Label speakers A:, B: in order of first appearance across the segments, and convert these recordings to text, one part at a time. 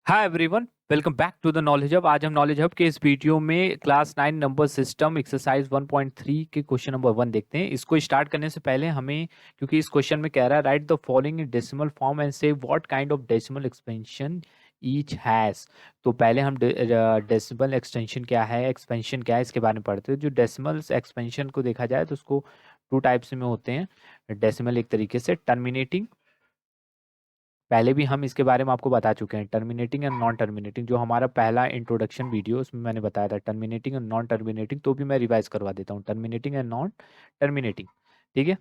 A: Hi everyone, welcome back to the knowledge hub. आज हम knowledge hub के इस वीडियो में क्लास 9 नंबर सिस्टम एक्सरसाइज 1.3 के क्वेश्चन नंबर 1 देखते हैं। इसको स्टार्ट करने से पहले हमें, क्योंकि इस क्वेश्चन में कह रहा है write the following in decimal form and say what kind of decimal expansion each has. तो पहले हम डेसिमल एक्सटेंशन क्या है, एक्सपेंशन क्या है, इसके बारे में पढ़ते हैं। जो डेसिमल एक्सपेंशन को देखा जाए तो उसको टू टाइप्स में होते हैं। डेसिमल एक तरीके से टर्मिनेटिंग, पहले भी हम इसके बारे में आपको बता चुके हैं। टर्मिनेटिंग एंड नॉन टर्मिनेटिंग, जो हमारा पहला इंट्रोडक्शन वीडियो उसमें मैंने बताया था टर्मिनेटिंग एंड नॉन टर्मिनेटिंग, तो भी मैं रिवाइज करवा देता हूँ। टर्मिनेटिंग एंड नॉन टर्मिनेटिंग, ठीक है।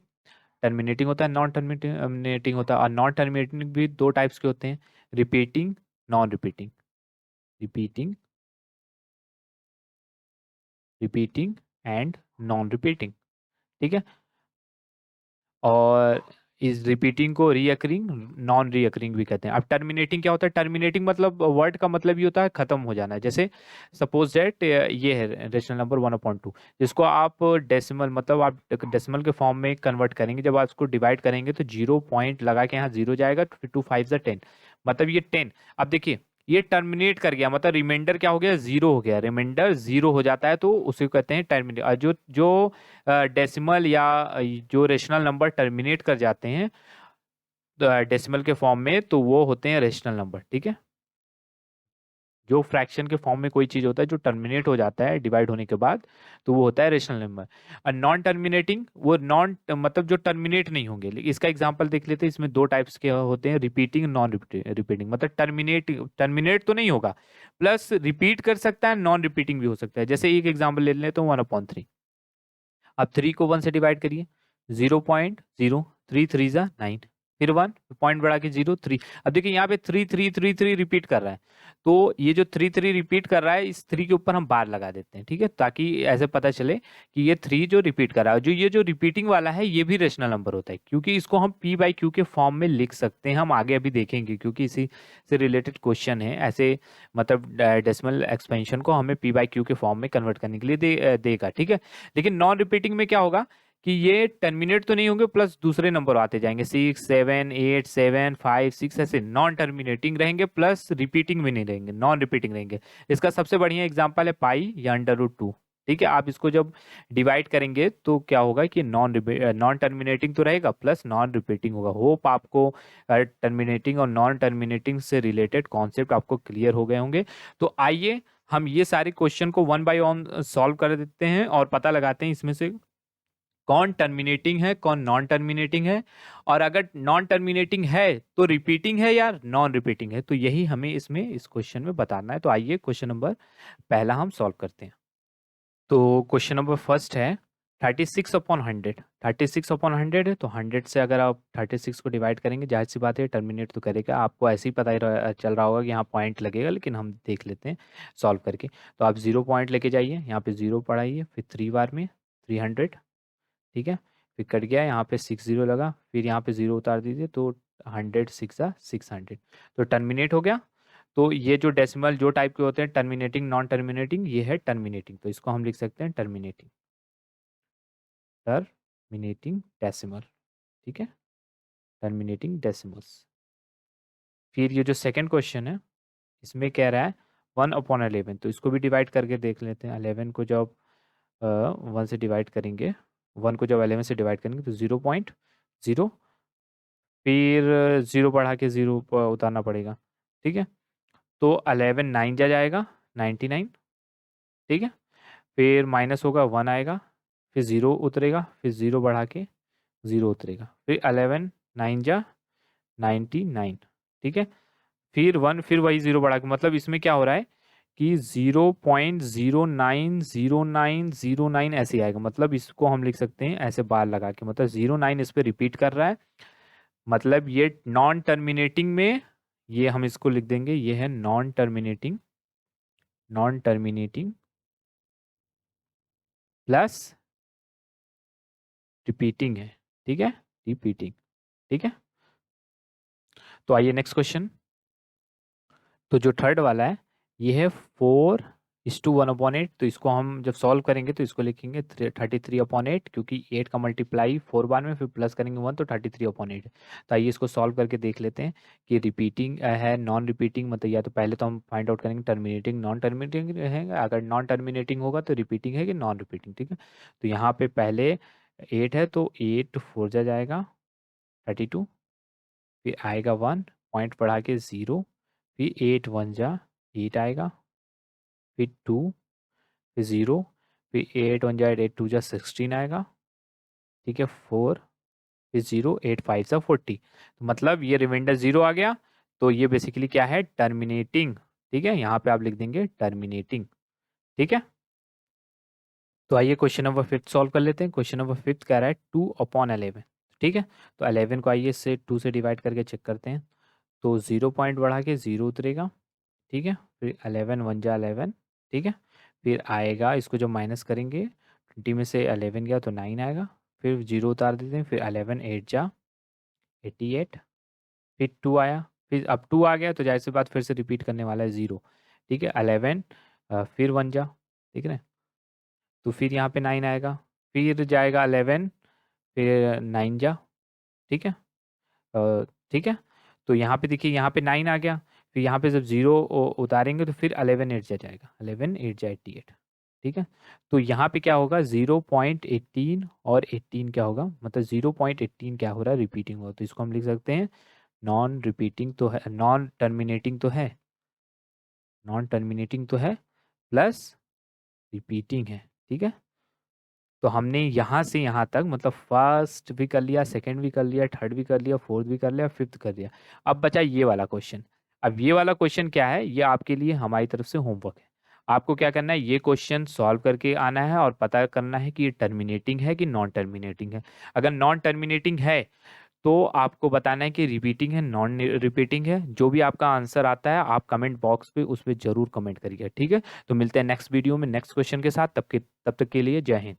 A: टर्मिनेटिंग होता है, नॉन टर्मिनेटिंग होता है। और नॉन टर्मिनेटिंग भी दो टाइप्स के होते हैं, repeating, non repeating. Repeating, repeating and non repeating, ठीक है। और इस रिपीटिंग को रीअकरिंग, नॉन रीअकरिंग भी कहते हैं। अब टर्मिनेटिंग क्या होता है? टर्मिनेटिंग मतलब वर्ड का मतलब ये होता है खत्म हो जाना। जैसे सपोज दैट ये है रेशनल नंबर 1/2, जिसको आप डेसिमल मतलब आप डेसिमल के फॉर्म में कन्वर्ट करेंगे। जब आप इसको डिवाइड करेंगे तो 0 पॉइंट लगा के यहाँ 0 जाएगा, 2 5 10, मतलब ये 10। अब देखिए ये टर्मिनेट कर गया, मतलब रिमाइंडर क्या हो गया? 0 हो गया। रिमाइंडर 0 हो जाता है तो उसे कहते हैं टर्मिनेट। और जो जो डेसिमल या जो रेशनल नंबर टर्मिनेट कर जाते हैं डेसिमल के फॉर्म में, तो वो होते हैं रेशनल नंबर, ठीक है। जो फ्रैक्शन के फॉर्म में कोई चीज होता है जो टर्मिनेट हो जाता है डिवाइड होने के बाद, तो वो होता है रेशनल नंबर। और नॉन टर्मिनेटिंग, वो नॉन मतलब जो टर्मिनेट नहीं होंगे। इसका एग्जांपल देख लेते हैं। इसमें दो टाइप्स के होते हैं, रिपीटिंग, नॉन रिपीटिंग। मतलब टर्मिनेट, टर्मिनेट तो नहीं होगा, प्लस रिपीट कर सकता है, नॉन रिपीटिंग भी हो सकता है। जैसे एक एग्जाम्पल ले लेते हैं 1/3। अब 3 को 1 से डिवाइड करिए, 0.0, 3 3 9, फिर 1 पॉइंट बढ़ा के 0 3। अब देखिए यहाँ पे 3 3 3 3 रिपीट कर रहा है, तो ये जो 3 3 रिपीट कर रहा है, इस 3 के ऊपर हम बार लगा देते हैं, ठीक है, ताकि ऐसे पता चले कि ये 3 जो रिपीट कर रहा है। जो ये जो रिपीटिंग वाला है ये भी रेशनल नंबर होता है, क्योंकि इसको हम p/q के फॉर्म में लिख सकते हैं। हम आगे अभी देखेंगे, क्योंकि इसी से रिलेटेड क्वेश्चन है ऐसे। मतलब डेसिमल एक्सपेंशन को हमें p/q के फॉर्म में कन्वर्ट करने के लिए देगा, ठीक है। लेकिन नॉन रिपीटिंग में क्या होगा कि ये टर्मिनेट तो नहीं होंगे, प्लस दूसरे नंबर आते जाएंगे, 6 7 8 7 5 6, ऐसे नॉन टर्मिनेटिंग रहेंगे, प्लस रिपीटिंग भी नहीं रहेंगे, नॉन रिपीटिंग रहेंगे। इसका सबसे बढ़िया एग्जांपल है पाई या √2, ठीक है। आप इसको जब डिवाइड करेंगे तो क्या होगा कि नॉन टर्मिनेटिंग तो रहेगा, प्लस नॉन रिपीटिंग होगा। होप आपको टर्मिनेटिंग और नॉन टर्मिनेटिंग से रिलेटेड कॉन्सेप्ट आपको क्लियर हो गए होंगे। तो आइए हम ये सारे क्वेश्चन को वन बाय वन सॉल्व कर देते हैं और पता लगाते हैं इसमें से कौन टर्मिनेटिंग है, कौन नॉन टर्मिनेटिंग है। और अगर नॉन टर्मिनेटिंग है तो रिपीटिंग है या नॉन रिपीटिंग है, तो यही हमें इसमें इस क्वेश्चन में बताना है। तो आइए क्वेश्चन नंबर पहला हम सॉल्व करते हैं। तो क्वेश्चन नंबर फर्स्ट है 36/100। 36/100 है, तो 100 से अगर आप 36 को डिवाइड करेंगे, जाहिर सी बात है टर्मिनेट तो करेगा। आपको ऐसे ही पता ही चल रहा होगा कि यहाँ पॉइंट लगेगा, लेकिन हम देख लेते हैं सॉल्व करके। तो आप 0 पॉइंट लेके जाइए, यहाँ पे 0 पढ़ाइए, फिर 3 बार में 300, ठीक है। फिर कट गया, यहाँ पे 6 0 लगा, फिर यहाँ पे 0 उतार दीजिए, तो 100 6 600, तो टर्मिनेट हो गया। तो ये जो डेसिमल जो टाइप के होते हैं, टर्मिनेटिंग, नॉन टर्मिनेटिंग, ये है टर्मिनेटिंग, तो इसको हम लिख सकते हैं टर्मिनेटिंग, टर्मिनेटिंग डेसिमल, ठीक है, टर्मिनेटिंग डेसिमल्स। फिर ये जो सेकंड क्वेश्चन है, इसमें कह रहा है 1/11, तो इसको भी डिवाइड करके देख लेते हैं। 11 को जब 1 से डिवाइड करेंगे, 1 को जब 11 से डिवाइड करेंगे तो 0.0, फिर 0 बढ़ा के 0 उतारना पड़ेगा, ठीक है। तो 11 9 जा जाएगा, 99, ठीक है। फिर माइनस होगा, 1 आएगा, फिर 0 उतरेगा, फिर 0 बढ़ा के 0 उतरेगा, फिर 11 9 जा 99, ठीक है। फिर 1, फिर वही 0 बढ़ा के, मतलब इसमें क्या हो रहा है कि 0.090909 ऐसे आएगा। मतलब इसको हम लिख सकते हैं ऐसे बार लगा के, मतलब 09 इस पे रिपीट कर रहा है। मतलब ये नॉन टर्मिनेटिंग में, ये हम इसको लिख देंगे, ये है non terminating, non terminating plus repeating है, ठीक है, रिपीटिंग, ठीक है। तो आइए नेक्स्ट क्वेश्चन। तो जो थर्ड वाला है, ये है 4 इस टू 1/8, तो इसको हम जब सॉल्व करेंगे तो इसको लिखेंगे 33/8, क्योंकि 8 का मल्टीप्लाई 4 बार में, फिर प्लस करेंगे 1, तो 33/8। तो आइए इसको सॉल्व करके देख लेते हैं कि रिपीटिंग है नॉन रिपीटिंग, मतलब या तो पहले तो हम फाइंड आउट करेंगे टर्मिनेटिंग नॉन टर्मिनेटिंग है, अगर नॉन टर्मिनेटिंग होगा तो रिपीटिंग है कि नॉन रिपीटिंग। ठीक है, तो यहाँ पे पहले 8 है तो 8 4 जा जाएगा 32, फिर आएगा 1, पॉइंट बढ़ा के 0, फिर 8 1 जा 8 आएगा, फिर 2, फिर 0, फिर 8 1 जा 8 2 जा 16 आएगा। ठीक है, 4, फिर 0, 8 5 जा 40, तो मतलब ये रिमाइंडर 0 आ गया, तो ये बेसिकली क्या है, टर्मिनेटिंग। ठीक है, यहाँ पे आप लिख देंगे टर्मिनेटिंग। ठीक है, तो आइए क्वेश्चन नंबर 5 सॉल्व कर लेते हैं। क्वेश्चन नंबर 5 कह रहा है 2/11। ठीक है, तो 11 को आइए से 2 से डिवाइड करके चेक करते हैं, तो 0 पॉइंट बढ़ा के 0 उतरेगा। ठीक है, फिर 11 1 जा 11। ठीक है, फिर आएगा, इसको जब माइनस करेंगे 20 में से 11 गया तो 9 आएगा, फिर 0 उतार देते हैं, फिर 11 8 जा 88, फिर 2 आया, फिर अब 2 आ गया तो जाहिर सी बात फिर से रिपीट करने वाला है 0। ठीक है, 11 फिर 1 जा, ठीक है ना, तो फिर यहाँ पे 9 आएगा, फिर जाएगा 11, फिर 9 जा। ठीक है, ठीक है, तो यहाँ पे देखिए यहाँ पे 9 आ गया, फिर यहाँ पे जब 0 उतारेंगे तो फिर 11 8 जा जाएगा, 11 8 जा 88। ठीक है, तो यहाँ पे क्या होगा, 0.18 और 18 क्या होगा, मतलब 0.18 क्या हो रहा है, रिपीटिंग होगा, तो इसको हम लिख सकते हैं नॉन रिपीटिंग तो है, नॉन टर्मिनेटिंग तो है, नॉन टर्मिनेटिंग तो है प्लस रिपीटिंग है। ठीक है, तो हमने यहाँ से यहाँ तक मतलब फर्स्ट भी कर लिया, सेकंड भी कर लिया, थर्ड भी कर लिया, फोर्थ भी कर लिया, फिफ्थ कर लिया। अब बचा ये वाला क्वेश्चन। अब ये वाला क्वेश्चन क्या है, ये आपके लिए हमारी तरफ से होमवर्क है। आपको क्या करना है, ये क्वेश्चन सॉल्व करके आना है और पता करना है कि ये टर्मिनेटिंग है कि नॉन टर्मिनेटिंग है। अगर नॉन टर्मिनेटिंग है तो आपको बताना है कि रिपीटिंग है नॉन रिपीटिंग है। जो भी आपका आंसर आता है आप कमेंट बॉक्स पे उस पर जरूर कमेंट करिए। ठीक है, तो मिलते हैं नेक्स्ट वीडियो में नेक्स्ट क्वेश्चन के साथ, तब तक के लिए जय हिंद।